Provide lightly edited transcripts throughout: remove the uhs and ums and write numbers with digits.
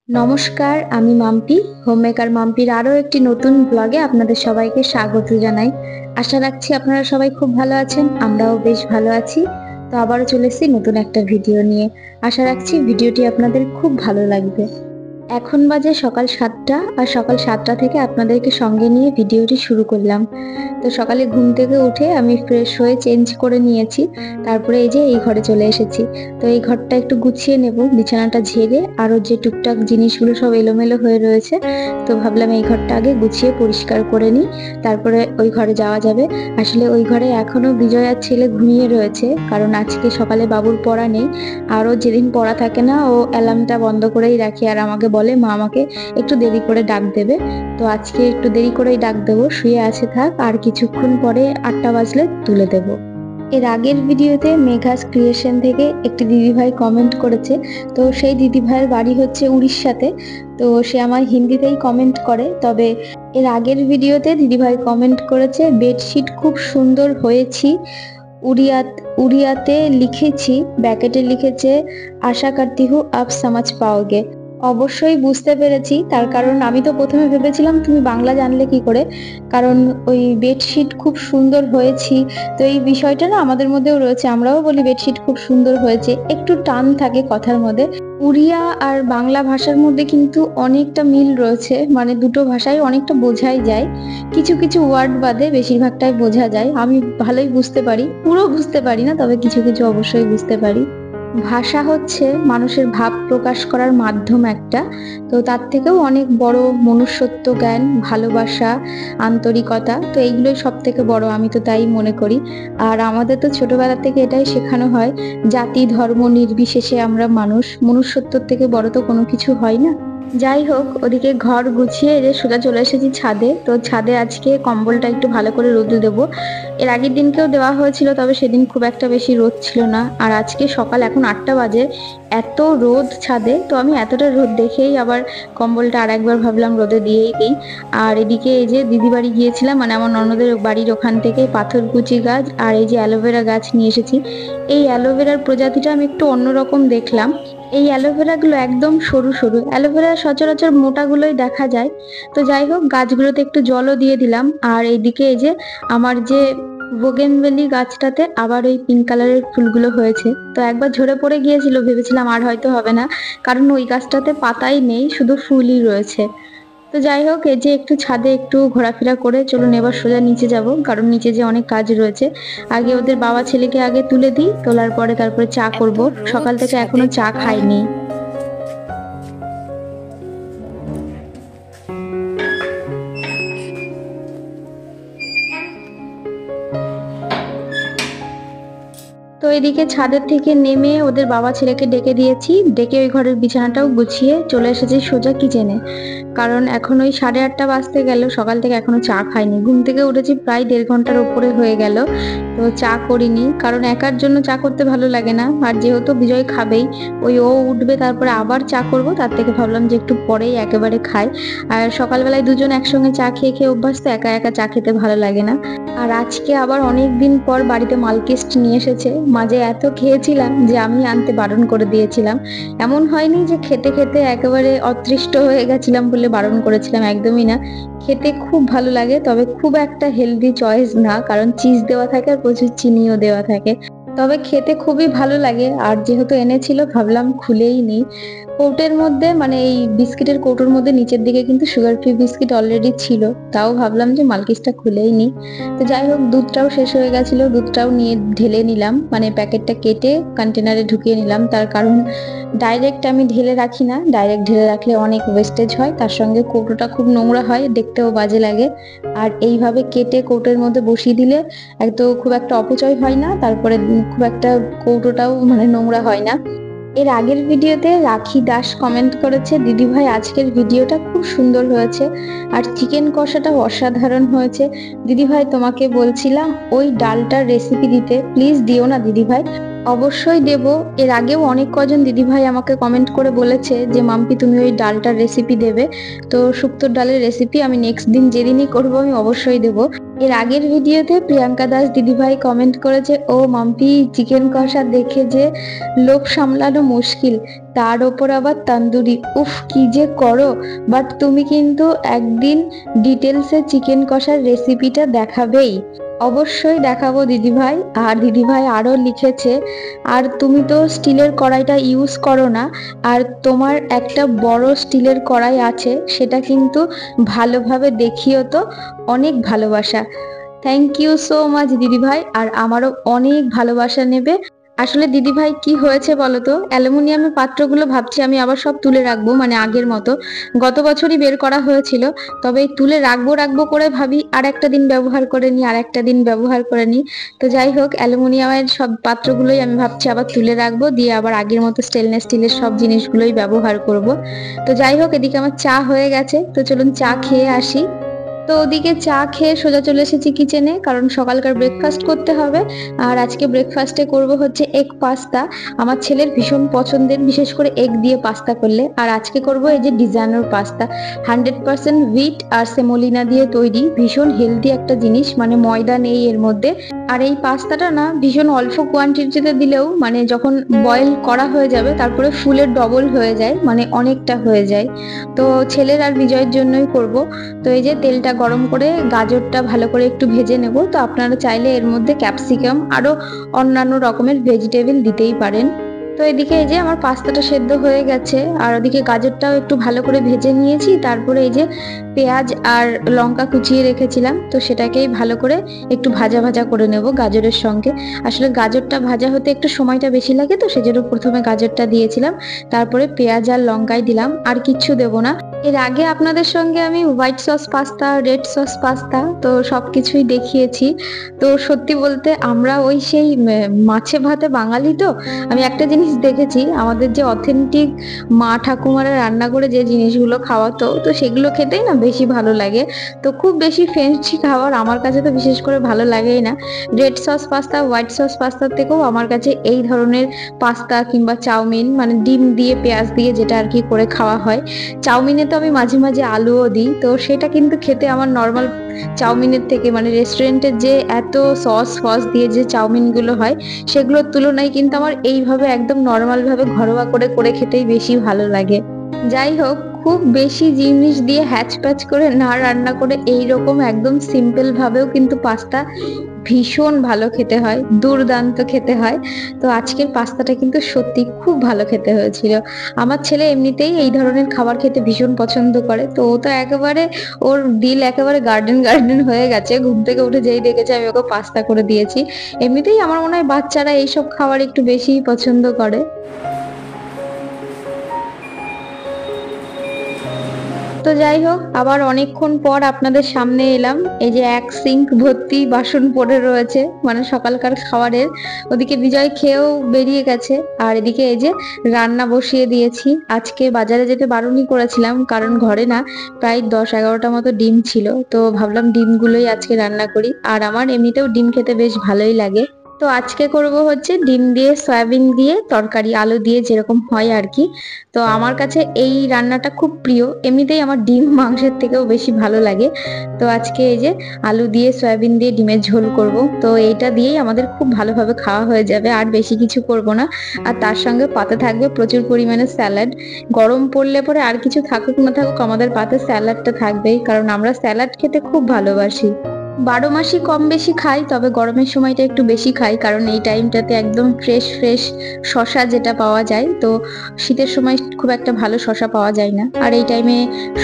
নমস্কার, আমি মাম্পি। হোমমেকার মাম্পির আরো একটি নতুন ব্লগে আপনাদের সবাইকে স্বাগত জানাই। আশা রাখছি আপনারা সবাই খুব ভালো আছেন, আমরাও বেশ ভালো আছি। তো আবারও চলে এসেছি নতুন একটা ভিডিও নিয়ে। আশা রাখছি ভিডিওটি আপনাদের খুব ভালো লাগবে। এখন বাজে সকাল 7টা, আর সকাল 7টা থেকে আপনাদেরকে সঙ্গে নিয়ে ভিডিওটি শুরু করলাম। তো সকালে ঘুম থেকে উঠে আমি ফ্রেশ হয়ে চেঞ্জ করে নিয়েছি, তারপরে এই যে এই ঘরে চলে এসেছি। তো এই ঘরটা একটু গুছিয়ে নেব, বিছানাটা ঝেড়ে আরও যে টুকটাক জিনিসগুলো সব এলোমেলো হয়ে রয়েছে। তো ভাবলাম এই ঘরটা আগে গুছিয়ে পরিষ্কার করে নিই, তারপরে ওই ঘরে যাওয়া যাবে। আসলে ওই ঘরে এখনো বিজয় আর ছেলে ঘুমিয়ে রয়েছে, কারণ আজকে সকালে বাবুর পড়া নেই। আরও যেদিন পড়া থাকে না ও অ্যালার্মটা বন্ধ করেই রাখে, আর আমাকে বলে মা আমাকে একটু দেরি করে ডাক দেবে। তো আজকে একটু দেরি করেই ডাক দেবো, শুয়ে আছে থাক, আর কিছুক্ষণ পরে 8টা বাজলে তুলে দেব। এর আগের ভিডিওতে মেঘাস ক্রিয়েশন থেকে একটি দিদিভাই কমেন্ট করেছে। তো সেই দিদিভাইয়ের বাড়ি হচ্ছে উড়িষ্যাতে। তো সে আমার হিন্দিতেই কমেন্ট করে, তবে এর আগের ভিডিওতে দিদিভাই কমেন্ট করেছে বেডশিট খুব সুন্দর হয়েছি। উড়িয়াতে লিখেছি, ব্যাকেটে লিখেছে আশা করতি হু আপ সমাজ পাওগে। অবশ্যই বুঝতে পেরেছি, তার কারণ আমি তো প্রথমে ভেবেছিলাম তুমি বাংলা জানলে কি করে, কারণ ওই বেডশিট খুব সুন্দর হয়েছি। তো এই বিষয়টা না আমাদের মধ্যেও রয়েছে, আমরাও বলি বেডশিট খুব সুন্দর হয়েছে, একটু টান থাকে কথার মধ্যে। উড়িয়া আর বাংলা ভাষার মধ্যে কিন্তু অনেকটা মিল রয়েছে, মানে দুটো ভাষায় অনেকটা বোঝাই যায়। কিছু কিছু ওয়ার্ড বাদে বেশিরভাগটাই বোঝা যায়। আমি ভালোই বুঝতে পারি, পুরো বুঝতে পারি না, তবে কিছু কিছু অবশ্যই বুঝতে পারি। ভাষা হচ্ছে মানুষের ভাব প্রকাশ করার মাধ্যম একটা। তো তার থেকেও অনেক বড় মনুষ্যত্ব জ্ঞান, ভালোবাসা, আন্তরিকতা, তো এইগুলোই সব থেকে বড়, আমি তো তাই মনে করি। আর আমাদের তো ছোটবেলা থেকে এটাই শেখানো হয়, জাতি ধর্ম নির্বিশেষে আমরা মানুষ, মনুষ্যত্বর থেকে বড় তো কোনো কিছু হয় না। যাই হোক, ওদিকে ঘর গুছিয়ে এসে সোজা চলে এসেছি ছাদে। তো ছাদে আজকে কম্বলটা একটু ভালো করে রোদে দেবো। এর আগের দিনকেও দেওয়া হয়েছিল, তবে সেদিন খুব একটা বেশি রোদ ছিল না। আর আজকে সকাল এখন 8টা বাজে, এত রোদ ছাদে, তো আমি এতটা রোদ দেখেই আবার কম্বলটা আর একবার ভাবলাম রোদে দিয়েই দিই। আর এদিকে এই যে দিদি বাড়ি গিয়েছিলাম, মানে আমার ননদের বাড়ির ওখান থেকে পাথরকুচি গাছ আর এই যে অ্যালোভেরা গাছ নিয়ে এসেছি। এই অ্যালোভেরার প্রজাতিটা আমি একটু অন্যরকম দেখলাম। এই অ্যালোভেরা গুলো একদম সরু সরু, অ্যালোভেরা সচরাচর মোটাগুলোই দেখা যায়। তো যাই হোক, গাছগুলোতে একটু জলও দিয়ে দিলাম। আর এইদিকে এই যে আমার যে বোগেনভেলি গাছটাতে আবার ওই পিঙ্ক কালারের ফুলগুলো হয়েছে। তো একবার ঝরে পড়ে গিয়েছিল, ভেবেছিলাম আর হয়তো হবে না, কারণ ওই গাছটাতে পাতাই নেই, শুধু ফুলই রয়েছে। তো যাই হোক, এই যে একটু ছাদে একটু ঘোরাফেরা করে চলুন এবার সোজা নিচে যাব, কারণ নিচে যে অনেক কাজ রয়েছে। আগে ওদের বাবা ছেলেকে আগে তুলে দিই, তোলার পরে তারপরে চা করব। সকাল থেকে এখনো চা খাইনি। তো এদিকে ছাদের থেকে নেমে ওদের বাবা ছেলেকে ডেকে দিয়েছি, ডেকে ওই ঘরের বিছানাটাও গুছিয়ে চলে এসেছি সোজা কিচেনে। কারণ এখন ওই 8:30 বাজতে গেল, সকাল থেকে এখনো চা খাইনি। ঘুম থেকে উঠেছি প্রায় 1.5 ঘন্টার উপরে হয়ে গেল, তো চা করিনি, কারণ একার জন্য চা করতে ভালো লাগে না। আর যেহেতু বিজয় খাবেই, ওই ও উঠবে তারপরে আবার চা করব, তার থেকে ভাবলাম যে একটু পরেই একেবারে খাই। আর সকালবেলায় দুজন একসঙ্গে চা খেয়ে খেয়ে অভ্যাস, তো একা একা চা খেতে ভালো লাগে না। আর আজকে আবার অনেক দিন পর বাড়িতে মালকিস্ট নিয়ে এসেছে। মাঝে এত খেয়েছিলাম যে আমি আনতে বারণ করে দিয়েছিলাম। এমন হয়নি যে খেতে খেতে একেবারে অতৃষ্ট হয়ে গেছিলাম বলে বারণ করেছিলাম, একদমই না। খেতে খুব ভালো লাগে, তবে খুব একটা হেলদি চয়েস না, কারণ চিজ দেওয়া থাকে আর প্রচুর চিনিও দেওয়া থাকে। তবে খেতে খুবই ভালো লাগে। আর যেহেতু এনেছিল ভাবলাম খুলেই নিই। কৌটের মধ্যে, মানে এই বিস্কিটের কৌটোর মধ্যে নিচের দিকে কিন্তু সুগার ফ্রি বিস্কিট অলরেডি ছিল, তাও ভাবলাম যে মালকিসটা খুলেই নিই। তো যাই হোক, দুধটাও শেষ হয়ে গেছিল, দুধটাও নিয়ে ঢেলে নিলাম, মানে প্যাকেটটা কেটে কন্টেনারে ঢুকিয়ে নিলাম। তার কারণ ডাইরেক্ট আমি ঢেলে রাখি না, ডাইরেক্ট ঢেলে রাখলে অনেক ওয়েস্টেজ হয়, তার সঙ্গে কৌটোটা খুব নোংরা হয়, দেখতেও বাজে লাগে। আর এইভাবে কেটে কৌটোর মধ্যে বসিয়ে দিলে এক তো খুব একটা অপচয় হয় না, তারপরে খুব একটা কৌটোটাও মানে নোংরা হয় না। এর আগের ভিডিওতে রাখি দাস কমেন্ট করেছে, দিদি ভাই আজকের ভিডিওটা খুব সুন্দর হয়েছে, আর চিকেন কষাটা অসাধারণ হয়েছে। দিদি ভাই তোমাকে বলছিলাম ওই ডালটার রেসিপি দিতে, প্লিজ দিও না দিদি ভাই। অবশ্যই দেব। এর আগেও অনেক কজন দিদিভাই আমাকে কমেন্ট করে বলেছে যে মাম্পি তুমি ওই ডালটার রেসিপি দেবে। তো শুক্তোর ডালের রেসিপি আমি নেক্সট দিন যেদিনই করবো আমি অবশ্যই দেব। এর আগের ভিডিওতে প্রিয়াঙ্কা দাস দিদিভাই কমেন্ট করেছে, ও মাম্পি চিকেন কষা দেখে যে লোভ সামলানো মুশকিল, তার ওপর আবার তন্দুরি, উফ কি যে করো। বাট তুমি কিন্তু একদিন ডিটেলসে চিকেন কষার রেসিপিটা দেখাবেই। অবশ্যই দেখাবো দিদিভাই। আর দিদিভাই আরো লিখেছে, আর তুমি তো স্টিলের কড়াইটা ইউজ করো না, আর তোমার একটা বড় স্টিলের কড়াই আছে, সেটা কিন্তু ভালোভাবে দেখিও তো। অনেক ভালোবাসা। থ্যাংক ইউ সো মাচ দিদিভাই, আর আমারও অনেক ভালোবাসা নেবে। আসলে দিদিভাই কি হয়েছে বলতো, অ্যালুমিনিয়ামের পাত্রগুলো ভাবছি আমি আবার সব তুলে রাখবো, মানে আগের মতো। গত বছরই বের করা হয়েছিল, তবে এই তুলে রাখবো রাখবো করে ভাবি আর একটা দিন ব্যবহার করে নি, আর একটা দিন ব্যবহার করে নি। তো যাই হোক, অ্যালুমিনিয়ামের সব পাত্রগুলোই আমি ভাবছি আবার তুলে রাখবো, দিয়ে আবার আগের মতো স্টেনলেস স্টিলের সব জিনিসগুলোই ব্যবহার করব। তো যাই হোক, এদিকে আমার চা হয়ে গেছে, তো চলুন চা খেয়ে আসি। তো ওদিকে চা খেয়ে সোজা চলে এসেছি কিচেনে, কারণ সকালকার ব্রেকফাস্ট করতে হবে। আর আজকে ব্রেকফাস্টে করব হচ্ছে এগ পাস্তা। আমার ছেলের ভীষণ পছন্দের, বিশেষ করে এগ দিয়ে পাস্তা করলে। আর আজকে করব এই যে ডিজাইনার পাস্তা, 100% হুইট আর সেমোলিনা দিয়ে তৈরি, ভীষণ হেলদি একটা জিনিস, মানে ময়দা নেই এর মধ্যে। আর এই পাস্তাটা না ভীষণ অল্প কোয়ান্টিটিতে দিলেও, মানে যখন বয়েল করা হয়ে যাবে তারপরে ফুলের ডবল হয়ে যায়, মানে অনেকটা হয়ে যায়। তো ছেলের আর বিজয়ের জন্যই করব। তো এই যে তেলটা গরম করে গাজরটা ভালো করে একটু ভেজে নেব। তো আপনারা চাইলে এর মধ্যে ক্যাপসিকাম আরো অন্যান্য রকমের ভেজিটেবল দিতেই পারেন। তো এদিকে এই যে আমার পাস্তাটা সেদ্ধ হয়ে গেছে, আর ওদিকে গাজরটাও একটু ভালো করে ভেজে নিয়েছি। তারপরে এই যে পেঁয়াজ আর লঙ্কা কুচিয়ে রেখেছিলাম, তো সেটাকেই ভালো করে একটু ভাজা ভাজা করে নেব গাজরের সঙ্গে। আসলে গাজরটা ভাজা হতে একটু সময়টা বেশি লাগে, তো সেজন্য প্রথমে গাজরটা দিয়েছিলাম, তারপরে পেঁয়াজ আর লঙ্কাই দিলাম, আর কিচ্ছু দেবো না। এর আগে আপনাদের সঙ্গে আমি white sauce pasta, red sauce pasta, তো সবকিছুই দেখিয়েছি। তো সত্যি বলতে আমরা ওই সেই মাছে ভাতে বাঙালি, তো আমি একটা জিনিস দেখেছি, আমাদের যে অথেন্টিক মা ঠাকুমারা রান্না করে যে জিনিসগুলো খাওয়াতো, তো সেগুলো খেতেই না বেশি ভালো লাগে। তো খুব বেশি ফ্যান্সি খাবার আমার কাছে তো বিশেষ করে ভালো লাগেই না। Red sauce pasta, white sauce পাস্তার থেকেও আমার কাছে এই ধরনের পাস্তা কিংবা চাউমিন, মানে ডিম দিয়ে পেঁয়াজ দিয়ে যেটা আর কি করে খাওয়া হয়। চাউমিনে তো আমি মাঝে মাঝে আলুও দিই, তো সেটা কিন্তু খেতে আমার নর্মাল চাউমিনের থেকে, মানে রেস্টুরেন্টের যে এত সস ফস দিয়ে যে চাউমিন গুলো হয়, সেগুলোর তুলনায় কিন্তু আমার এইভাবে একদম নর্মাল ভাবে ঘরোয়া করে করে খেতেই বেশি ভালো লাগে। যাই হোক, খুব বেশি জিনিস দিয়ে হ্যাচ প্যাচ করে না রান্না করে এইরকম একদম সিম্পল ভাবেও কিন্তু পাস্তা ভীষণ ভালো খেতে হয়, দুর্দান্ত খেতে হয়। তো আজকের পাস্তাটা কিন্তু সত্যি খুব ভালো খেতে হয়েছিল। আমার ছেলে এমনিতেই এই ধরনের খাবার খেতে ভীষণ পছন্দ করে, তো ও তো একেবারে, ওর দিল একেবারে গার্ডেন গার্ডেন হয়ে গেছে। ঘুম থেকে উঠে যেই দেখেছে আমি ওকে পাস্তা করে দিয়েছি। এমনিতেই আমার মনে হয় বাচ্চারা এইসব খাবার একটু বেশিই পছন্দ করে। তো যাই হোক, আবার অনেকক্ষণ পর আপনাদের সামনে এলাম। এই যে এক সিঙ্ক ভর্তি বাসন পড়ে রয়েছে, মানে সকালকার খাবারের। ওদিকে বিজয় খেয়েও বেরিয়ে গেছে, আর এদিকে এই যে রান্না বসিয়ে দিয়েছি। আজকে বাজারে যেতে বারণই করেছিলাম, কারণ ঘরে না প্রায় 10-11টা মতো ডিম ছিল, তো ভাবলাম ডিমগুলোই আজকে রান্না করি। আর আমার এমনিতেও ডিম খেতে বেশ ভালোই লাগে। তো আজকে করব হচ্ছে ডিম দিয়ে সয়াবিন দিয়ে তরকারি, আলু দিয়ে যেরকম হয় আর কি। তো আমার কাছে এই রান্নাটা খুব প্রিয়, এমনিতেই আমার ডিম মাংসের থেকেও বেশি ভালো লাগে। তো আজকে এই যে আলু দিয়ে সয়াবিন দিয়ে ডিমের ঝোল করব, তো এইটা দিয়েই আমাদের খুব ভালোভাবে খাওয়া হয়ে যাবে, আর বেশি কিছু করব না। আর তার সঙ্গে পাতে থাকবে প্রচুর পরিমাণে স্যালাড। গরম পড়লে পরে আর কিছু থাকুক না থাকুক, আমাদের পাতে স্যালাডটা থাকবেই, কারণ আমরা স্যালাড খেতে খুব ভালোবাসি। 12 মাসই কম বেশি খাই, তবে গরমের সময়টা একটু বেশি খাই, কারণ এই টাইমটাতে একদম ফ্রেশ ফ্রেশ শসা যেটা পাওয়া যায়। তো শীতের সময় খুব একটা ভালো শসা পাওয়া যায় না, আর এই টাইমে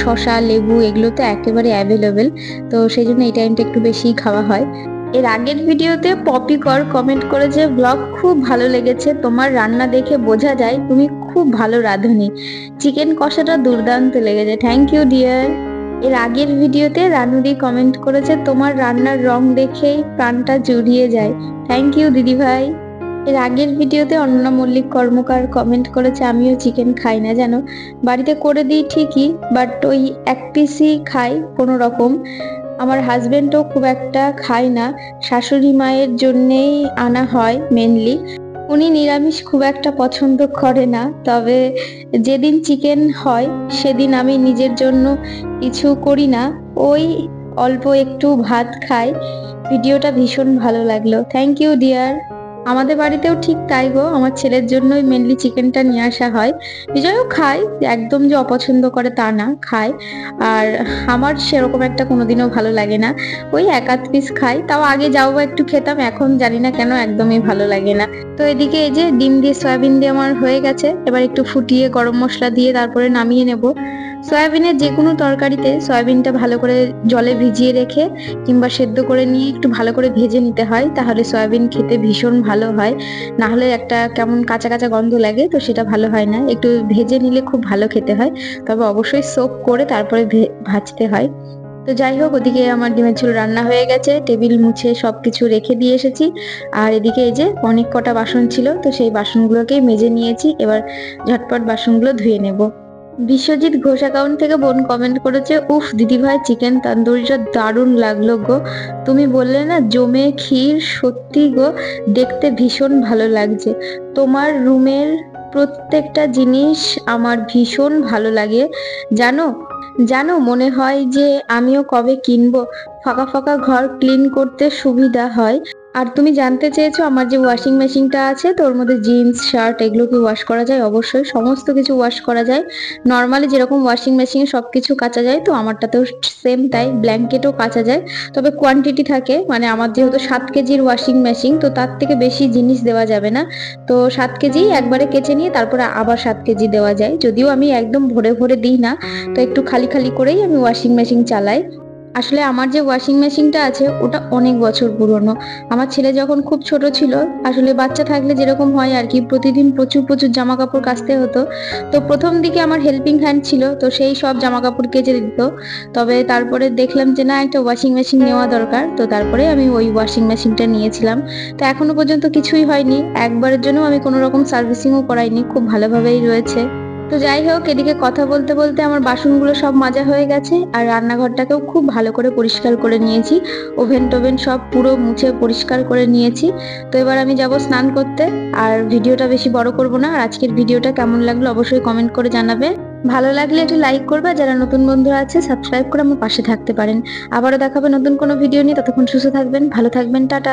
শসা লেবু এগুলো তো একেবারে অ্যাভেলেবেল। তো সেই জন্য এই টাইমটা একটু বেশিই খাওয়া হয়। এর আগের ভিডিওতে পপি কর কমেন্ট করেছে, ব্লগ খুব ভালো লেগেছে, তোমার রান্না দেখে বোঝা যায় তুমি খুব ভালো রাঁধুনি, চিকেন কষাটা দুর্দান্ত লেগেছে। Thank you dear. এর আগের ভিডিওতে রানুদি কমেন্ট করেছে, তোমার রান্নার রং দেখেই প্রাণটা জুড়িয়ে যায়। থ্যাংক ইউ দিদি ভাই। এর আগের ভিডিওতে অনন্যা মল্লিক কর্মকার কমেন্ট করেছে, আমিও চিকেন খাই না জানো, বাড়িতে করে দিই ঠিকই, বাট ওই এক পিসই খাই কোনো রকম। আমার হাজবেন্ডও খুব একটা খায় না, শাশুড়ি মায়ের জন্যেই আনা হয় মেনলি। উনি নিরামিষ খুব একটা পছন্দ করে না, তবে যেদিন চিকেন হয় সেদিন আমি নিজের জন্য কিছু করি না, ওই অল্প একটু ভাত খাই। ভিডিওটা ভীষণ ভালো লাগলো, থ্যাংক ইউ ডিয়ার। আমাদের বাড়িতেও ঠিক তাই গো, আমার ছেলের জন্যই মেনলি চিকেনটা নিয়ে আসা হয়। বিজয়ও খায়, একদম যে অপছন্দ করে তা না, খায়। আর আমার সেরকম একটা কোনোদিনও ভালো লাগে না, ওই এক আধ পিস খাই, তাও আগে যাও বা একটু খেতাম, এখন জানি না কেন একদমই ভালো লাগে না। তো এদিকে এই যে ডিম দিয়ে সয়াবিন দিয়ে আমার হয়ে গেছে, এবার একটু ফুটিয়ে গরম মশলা দিয়ে তারপরে নামিয়ে নেব। সয়াবিনের যে কোনো তরকারিতে সয়াবিনটা ভালো করে জলে ভিজিয়ে রেখে কিংবা সেদ্ধ করে নিয়ে একটু ভালো করে ভেজে নিতে হয়, তাহলে সয়াবিন খেতে ভীষণ ভালো হয়। না হলে একটা কেমন কাঁচা কাঁচা গন্ধ লাগে, তো সেটা ভালো হয় না। একটু ভেজে নিলে খুব ভালো খেতে হয়, তবে অবশ্যই সোক করে তারপরে ভাজতে হয়। তো যাই হোক, ওদিকে আমার ডিমের ঝোল রান্না হয়ে গেছে, টেবিল মুছে সবকিছু রেখে দিয়ে এসেছি। আর এদিকে এই যে অনেক কটা বাসন ছিল, তো সেই বাসনগুলোকে মেজে নিয়েছি, এবার ঝটপট বাসনগুলো ধুয়ে নেব। বিশ্বজিৎ ঘোষ অ্যাকাউন্ট থেকে বোন কমেন্ট করেছে, উফ দিদিভাই চিকেন তন্দুরিটা দারুণ লাগলো গো, তুমি বললে না জমে ক্ষীর, সত্যি গো দেখতে ভীষণ ভালো লাগছে। তোমার রুমের প্রত্যেকটা জিনিস আমার ভীষণ ভালো লাগে জানো। জানো মনে হয় যে আমিও কবে কিনবো, ফাঁকা ফাঁকা ঘর ক্লিন করতে সুবিধা হয়। আর তুমি জানতে চেয়েছো আমার যে ওয়াশিং মেশিনটা আছে, তো ওর মধ্যে জিন্স শার্ট এগুলো কি ওয়াশ করা যায়? অবশ্যই সমস্ত কিছু ওয়াশ করা যায়। নর্মালি যেরকম ওয়াশিং মেশিনে সবকিছু কাচা যায়, তো আমারটাতেও সেম তাই, ব্ল্যাঙ্কেটও কাচা যায়। তবে কোয়ান্টিটি থাকে, মানে আমার যেহেতু 7 কেজির ওয়াশিং মেশিন, তো তার থেকে বেশি জিনিস দেওয়া যাবে না। তো 7 কেজি একবারে কেচে নিয়ে তারপরে আবার 7 কেজি দেওয়া যায়, যদিও আমি একদম ভরে ভরে দিই না, তো একটু খালি খালি করেই আমি ওয়াশিং মেশিন চালাই। আসলে আমার যে ওয়াশিং মেশিনটা আছে ওটা অনেক বছর পুরনো। আমার ছেলে যখন খুব ছোট ছিল, আসলে বাচ্চা থাকলে যেরকম হয় আর কি, প্রতিদিন প্রচুর প্রচুর জামা কাপড় কাচতে হতো। তো প্রথম দিকে আমার হেল্পিং হ্যান্ড ছিল, তো সেই সব জামা কাপড় কেচে দিত। তবে তারপরে দেখলাম যে না, একটা ওয়াশিং মেশিন নেওয়া দরকার, তো তারপরে আমি ওই ওয়াশিং মেশিনটা নিয়েছিলাম। তো এখনো পর্যন্ত কিছুই হয়নি, একবারের জন্য আমি কোনো রকম সার্ভিসিংও করাইনি, খুব ভালোভাবেই রয়েছে। তো যাই হোক, এদিকে কথা বলতে বলতে আমার বাসনগুলো সব মাজা হয়ে গেছে, আর রান্নাঘরটাকেও খুব ভালো করে পরিষ্কার করে নিয়েছি। ওভেন টোভেন সব পুরো মুছে পরিষ্কার করে নিয়েছি। তো এবার আমি যাব স্নান করতে। আর ভিডিওটা বেশি বড় করব না। আর আজকের ভিডিওটা কেমন লাগলো অবশ্যই কমেন্ট করে জানাবে। ভালো লাগলে একটু লাইক করবে, যারা নতুন বন্ধুরা আছে সাবস্ক্রাইব করে আমার পাশে থাকতে পারেন। আবারও দেখাবে নতুন কোনো ভিডিও নিয়ে, ততক্ষণ সুস্থ থাকবেন, ভালো থাকবেন, টাটা।